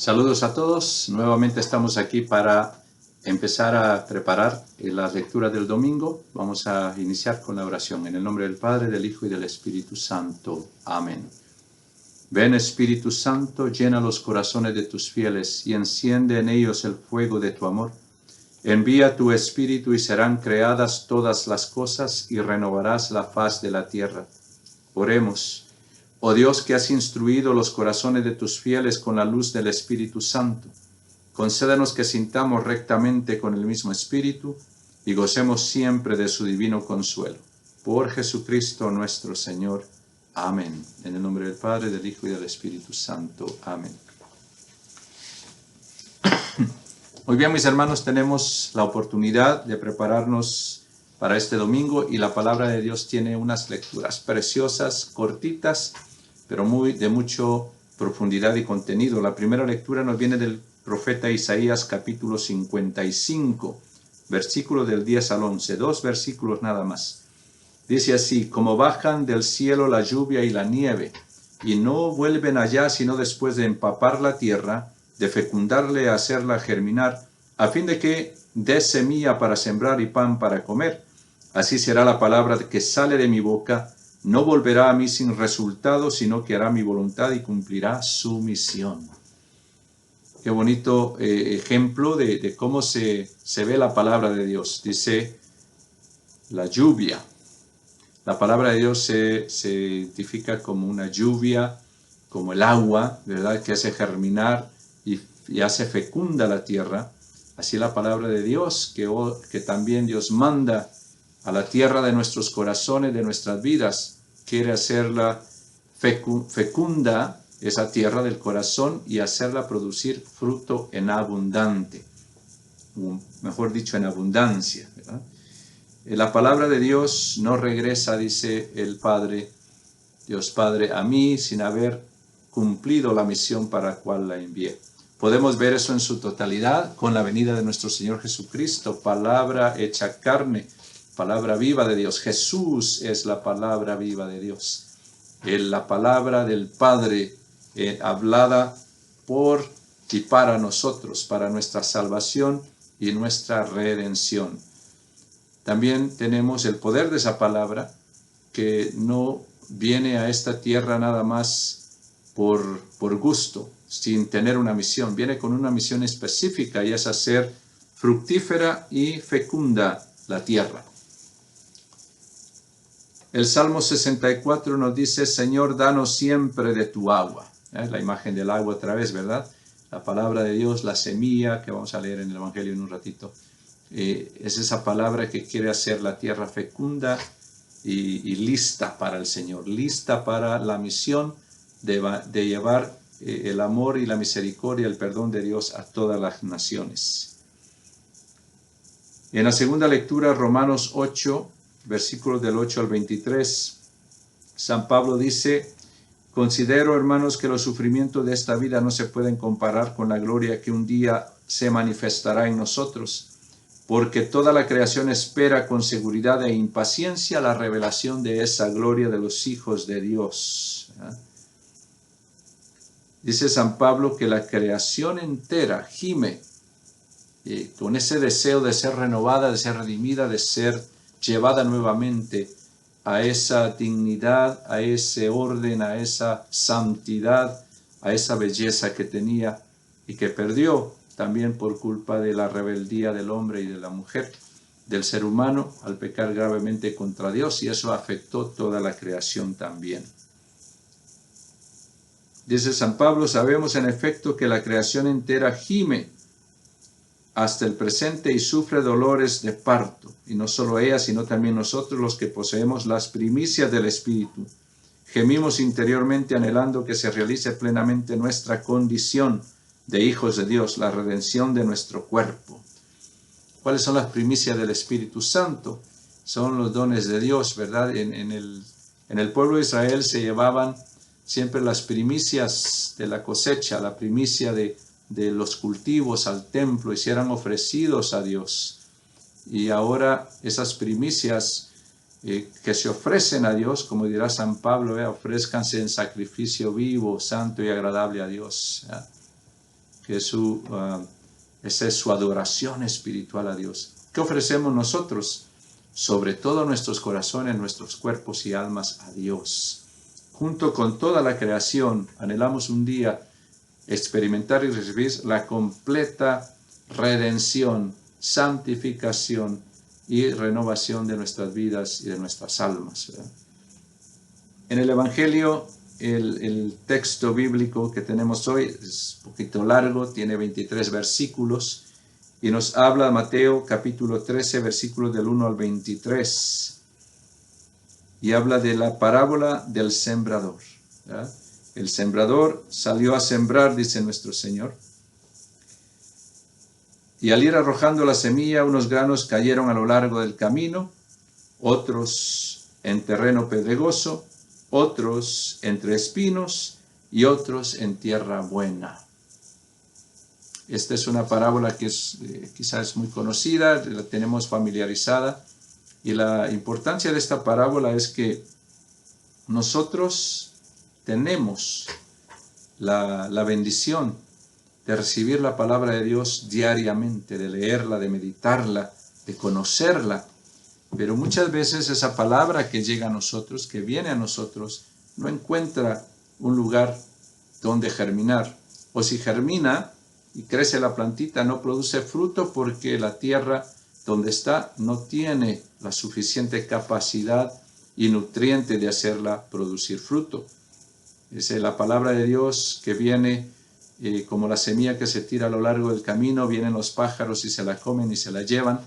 Saludos a todos. Nuevamente estamos aquí para empezar a preparar la lectura del domingo. Vamos a iniciar con la oración. En el nombre del Padre, del Hijo y del Espíritu Santo. Amén. Ven, Espíritu Santo, llena los corazones de tus fieles y enciende en ellos el fuego de tu amor. Envía tu Espíritu y serán creadas todas las cosas y renovarás la faz de la tierra. Oremos. Oh Dios, que has instruido los corazones de tus fieles con la luz del Espíritu Santo, concédanos que sintamos rectamente con el mismo Espíritu y gocemos siempre de su divino consuelo. Por Jesucristo nuestro Señor. Amén. En el nombre del Padre, del Hijo y del Espíritu Santo. Amén. Muy bien, mis hermanos, tenemos la oportunidad de prepararnos para este domingo y la palabra de Dios tiene unas lecturas preciosas, cortitas, pero de mucho profundidad y contenido. La primera lectura nos viene del profeta Isaías, capítulo 55, versículo del 10 al 11, 2 versículos nada más. Dice así: como bajan del cielo la lluvia y la nieve, y no vuelven allá sino después de empapar la tierra, de fecundarle, hacerla germinar, a fin de que dé semilla para sembrar y pan para comer. Así será la palabra que sale de mi boca, no volverá a mí sin resultado, sino que hará mi voluntad y cumplirá su misión. Qué bonito ejemplo de cómo se ve la palabra de Dios. Dice la lluvia. La palabra de Dios se identifica como una lluvia, como el agua, ¿verdad?, que hace germinar y hace fecunda la tierra. Así la palabra de Dios, que también Dios manda a la tierra de nuestros corazones, de nuestras vidas, quiere hacerla fecunda, esa tierra del corazón, y hacerla producir fruto en abundante, mejor dicho, en abundancia, ¿verdad? La palabra de Dios no regresa, dice el Padre, Dios Padre, a mí sin haber cumplido la misión para la cual la envié. Podemos ver eso en su totalidad con la venida de nuestro Señor Jesucristo, palabra hecha carne, palabra viva de Dios. Jesús es la palabra viva de Dios. La palabra del Padre hablada por y para nosotros, para nuestra salvación y nuestra redención. También tenemos el poder de esa palabra, que no viene a esta tierra nada más por gusto, sin tener una misión. Viene con una misión específica, y es hacer fructífera y fecunda la tierra. El Salmo 64 nos dice: Señor, danos siempre de tu agua. La imagen del agua otra vez, ¿verdad? La palabra de Dios, la semilla, que vamos a leer en el Evangelio en un ratito. Es esa palabra que quiere hacer la tierra fecunda y lista para el Señor, lista para la misión de llevar el amor y la misericordia, el perdón de Dios a todas las naciones. En la segunda lectura, Romanos 8, versículos del 8 al 23, San Pablo dice: considero, hermanos, que los sufrimientos de esta vida no se pueden comparar con la gloria que un día se manifestará en nosotros, porque toda la creación espera con seguridad e impaciencia la revelación de esa gloria de los hijos de Dios. Dice San Pablo que la creación entera gime con ese deseo de ser renovada, de ser redimida, de ser llevada nuevamente a esa dignidad, a ese orden, a esa santidad, a esa belleza que tenía y que perdió también por culpa de la rebeldía del hombre y de la mujer, del ser humano, al pecar gravemente contra Dios, y eso afectó toda la creación también. Dice San Pablo: sabemos en efecto que la creación entera gime hasta el presente y sufre dolores de parto, y no solo ella, sino también nosotros, los que poseemos las primicias del Espíritu. Gemimos interiormente anhelando que se realice plenamente nuestra condición de hijos de Dios, la redención de nuestro cuerpo. ¿Cuáles son las primicias del Espíritu Santo? Son los dones de Dios, ¿verdad? En el pueblo de Israel se llevaban siempre las primicias de la cosecha, la primicia de los cultivos al templo, y si eran ofrecidos a Dios. Y ahora esas primicias que se ofrecen a Dios, como dirá San Pablo, ofrézcanse en sacrificio vivo, santo y agradable a Dios. que esa es su adoración espiritual a Dios. ¿Qué ofrecemos nosotros? Sobre todo nuestros corazones, nuestros cuerpos y almas a Dios. Junto con toda la creación, anhelamos un día experimentar y recibir la completa redención, santificación y renovación de nuestras vidas y de nuestras almas, ¿verdad? En el Evangelio, el texto bíblico que tenemos hoy es un poquito largo, tiene 23 versículos y nos habla Mateo capítulo 13, versículos del 1 al 23. Y habla de la parábola del sembrador, ¿verdad? El sembrador salió a sembrar, dice nuestro Señor. Y al ir arrojando la semilla, unos granos cayeron a lo largo del camino, otros en terreno pedregoso, otros entre espinos y otros en tierra buena. Esta es una parábola que quizás muy conocida, la tenemos familiarizada. Y la importancia de esta parábola es que nosotros tenemos la bendición de recibir la palabra de Dios diariamente, de leerla, de meditarla, de conocerla. Pero muchas veces esa palabra que llega a nosotros, que viene a nosotros, no encuentra un lugar donde germinar. O si germina y crece la plantita, no produce fruto porque la tierra donde está no tiene la suficiente capacidad y nutriente de hacerla producir fruto. Es la palabra de Dios que viene como la semilla que se tira a lo largo del camino, vienen los pájaros y se la comen y se la llevan.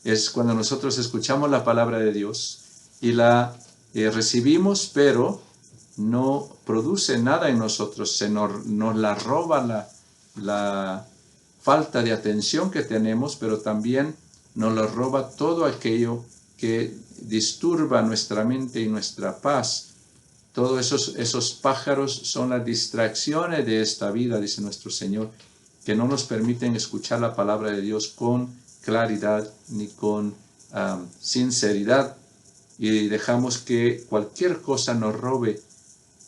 Es cuando nosotros escuchamos la palabra de Dios y la recibimos, pero no produce nada en nosotros, nos la roba la falta de atención que tenemos, pero también nos lo roba todo aquello que disturba nuestra mente y nuestra paz. Todos esos pájaros son las distracciones de esta vida, dice nuestro Señor, que no nos permiten escuchar la palabra de Dios con claridad ni con sinceridad, y dejamos que cualquier cosa nos robe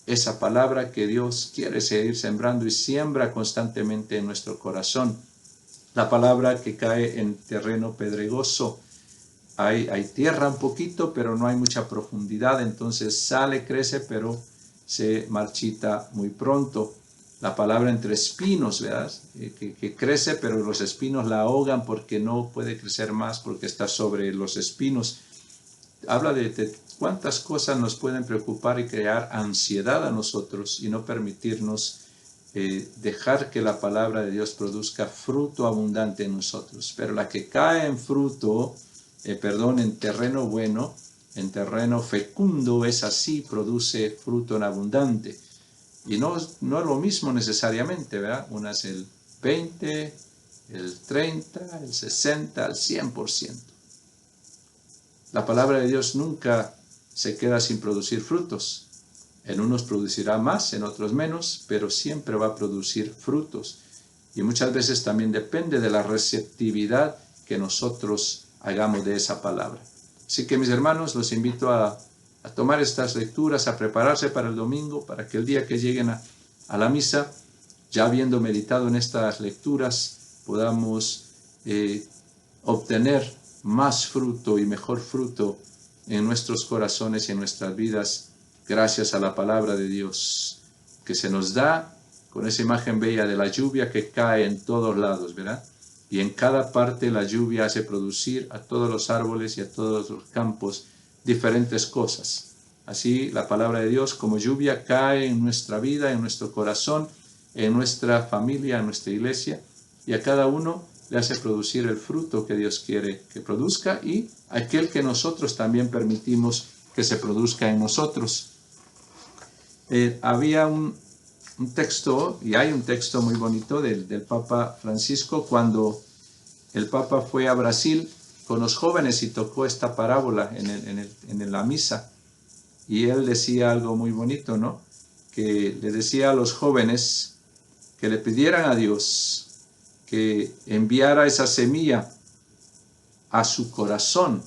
esa palabra que Dios quiere seguir sembrando y siembra constantemente en nuestro corazón. La palabra que cae en terreno pedregoso. Hay tierra un poquito, pero no hay mucha profundidad, entonces sale, crece, pero se marchita muy pronto. La palabra entre espinos, ¿verdad? Que crece, pero los espinos la ahogan porque no puede crecer más, porque está sobre los espinos. Habla de cuántas cosas nos pueden preocupar y crear ansiedad a nosotros y no permitirnos dejar que la palabra de Dios produzca fruto abundante en nosotros. Pero la que cae en en terreno bueno, en terreno fecundo, es así, produce fruto en abundante. Y no es lo mismo necesariamente, ¿verdad? Una es el 20, el 30, el 60, el 100%. La palabra de Dios nunca se queda sin producir frutos. En unos producirá más, en otros menos, pero siempre va a producir frutos. Y muchas veces también depende de la receptividad que nosotros hagamos de esa palabra. Así que mis hermanos, los invito a tomar estas lecturas, a prepararse para el domingo, para que el día que lleguen a la misa, ya habiendo meditado en estas lecturas, podamos obtener más fruto y mejor fruto en nuestros corazones y en nuestras vidas, gracias a la palabra de Dios, que se nos da con esa imagen bella de la lluvia que cae en todos lados, ¿verdad? Y en cada parte la lluvia hace producir a todos los árboles y a todos los campos diferentes cosas. Así la palabra de Dios como lluvia cae en nuestra vida, en nuestro corazón, en nuestra familia, en nuestra iglesia, y a cada uno le hace producir el fruto que Dios quiere que produzca y aquel que nosotros también permitimos que se produzca en nosotros. Había un texto, y hay un texto muy bonito del Papa Francisco, cuando el Papa fue a Brasil con los jóvenes y tocó esta parábola en la misa. Y él decía algo muy bonito, ¿no? Que le decía a los jóvenes que le pidieran a Dios que enviara esa semilla a su corazón,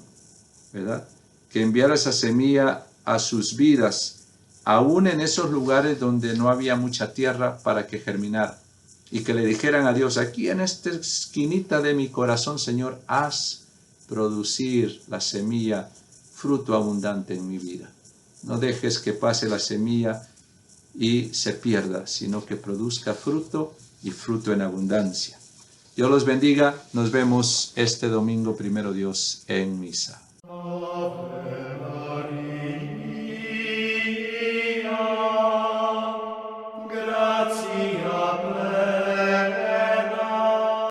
¿verdad? Que enviara esa semilla a sus vidas, aún en esos lugares donde no había mucha tierra para que germinara. y que le dijeran a Dios, aquí en esta esquinita de mi corazón, Señor, haz producir la semilla, fruto abundante en mi vida. No dejes que pase la semilla y se pierda, sino que produzca fruto y fruto en abundancia. Dios los bendiga. Nos vemos este domingo, primero Dios, en misa.